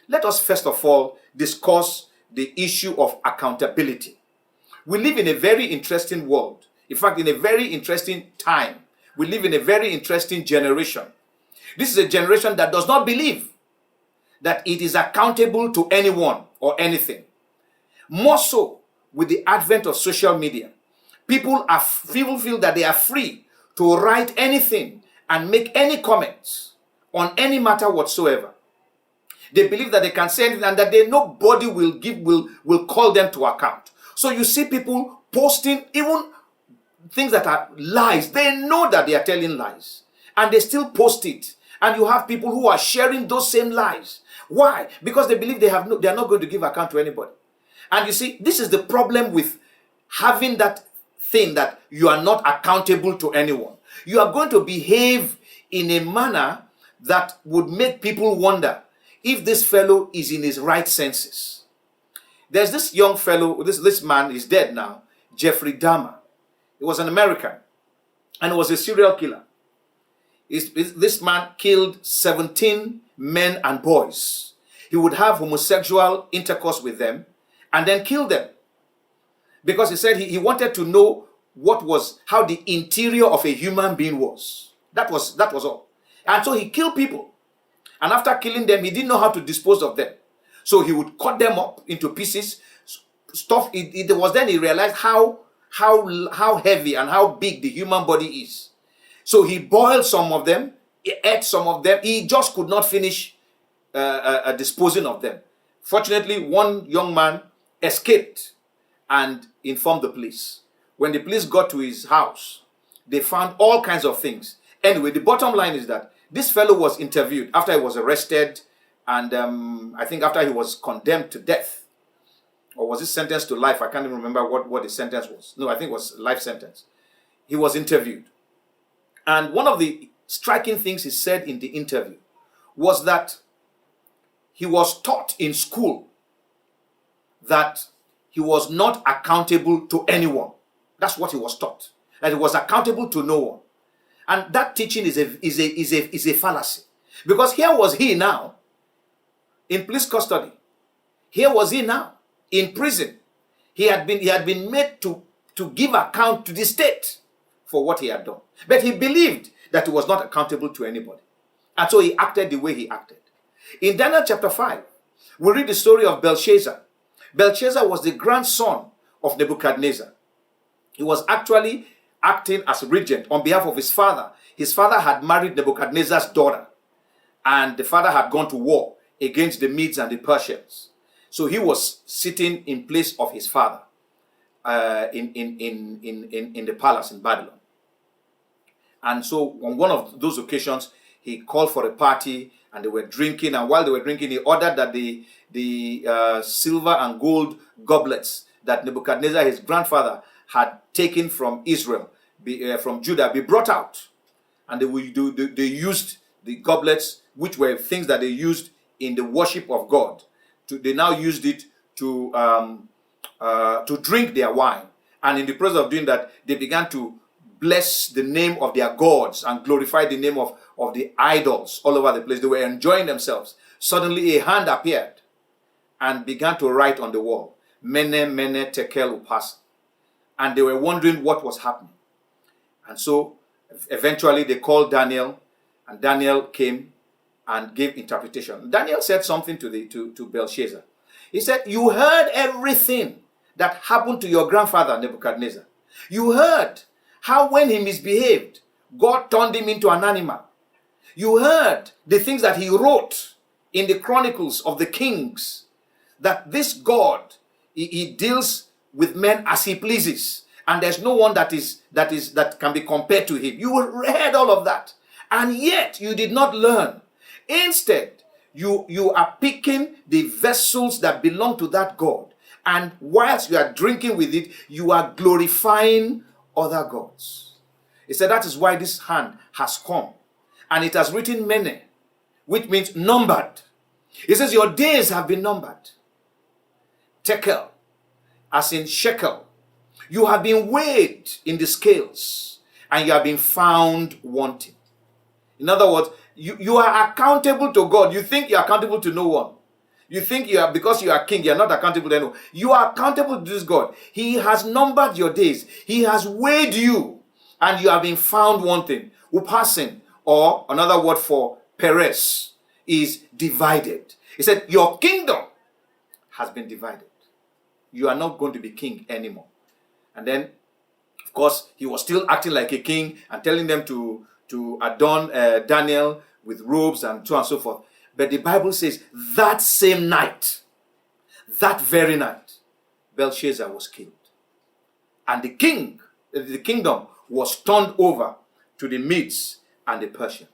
Let us first of all discuss the issue of accountability. We live in a very interesting world. In fact, in a very interesting time. We live in a very interesting generation. This is a generation that does not believe that it is accountable to anyone or anything. More so with the advent of social media. People feel that they are free to write anything and make any comments on any matter whatsoever. They believe that they can say anything and that nobody will call them to account. So you see people posting even things that are lies. They know that they are telling lies and they still post it. And you have people who are sharing those same lies. Why? Because they believe they are not going to give account to anybody. And you see, this is the problem with having that thing that you are not accountable to anyone. You are going to behave in a manner that would make people wonder if this fellow is in his right senses. There's this young fellow, this man is dead now, Jeffrey Dahmer. He was an American and he was a serial killer. This man killed 17 men and boys. He would have homosexual intercourse with them and then kill them. Because he said he wanted to know how the interior of a human being was. That was all. And so he killed people. And after killing them, he didn't know how to dispose of them. So he would cut them up into pieces. It was then he realized how heavy and how big the human body is. So he boiled some of them, he ate some of them. He just could not finish disposing of them. Fortunately, one young man escaped and informed the police. When the police got to his house, they found all kinds of things. Anyway, the bottom line is that this fellow was interviewed after he was arrested and I think after he was condemned to death. Or was it sentenced to life? I can't even remember what the sentence was. No, I think it was life sentence. He was interviewed. And one of the striking things he said in the interview was that he was taught in school that he was not accountable to anyone. That's what he was taught. That he was accountable to no one. And that teaching is a fallacy. Because here was he now in police custody. Here was he now in prison. He had been made to give account to the state for what he had done. But he believed that he was not accountable to anybody. And so he acted the way he acted. In Daniel chapter 5, we read the story of Belshazzar. Belshazzar was the grandson of Nebuchadnezzar. He was actually acting as regent on behalf of his father. His father had married Nebuchadnezzar's daughter, and the father had gone to war against the Medes and the Persians. So he was sitting in place of his father in the palace in Babylon. And so on one of those occasions, he called for a party and they were drinking. And while they were drinking, he ordered that the silver and gold goblets that Nebuchadnezzar, his grandfather, had taken from Israel, from Judah, be brought out. And they used the goblets, which were things that they used in the worship of God. They now used it to drink their wine. And in the process of doing that, they began to bless the name of their gods and glorify the name of the idols all over the place. They were enjoying themselves. Suddenly a hand appeared and began to write on the wall, Mene, Mene, Tekel, Upas. And they were wondering what was happening. And so eventually they called Daniel, and Daniel came and gave interpretation. Daniel said something to Belshazzar. He said, you heard everything that happened to your grandfather Nebuchadnezzar. You heard how when he misbehaved, God turned him into an animal. You heard the things that he wrote in the chronicles of the kings, that this God, he deals with men as he pleases, and there's no one that can be compared to him. You read all of that, and yet you did not learn. Instead, you are picking the vessels that belong to that God, and whilst you are drinking with it, you are glorifying other gods. He said that is why this hand has come, and it has written many, which means numbered. He says your days have been numbered. Tekel, as in shekel. You have been weighed in the scales, and you have been found wanting. In other words, you are accountable to God. You think you're accountable to no one. You think you are, because you are king, you are not accountable to anyone. You are accountable to this God. He has numbered your days. He has weighed you, and you have been found wanting. Upasin, or another word for peres, is divided. He said, your kingdom has been divided. You are not going to be king anymore. And then, of course, he was still acting like a king and telling them to adorn Daniel with robes and so on and so forth. But the Bible says that same night, that very night, Belshazzar was killed. And the kingdom was turned over to the Medes and the Persians.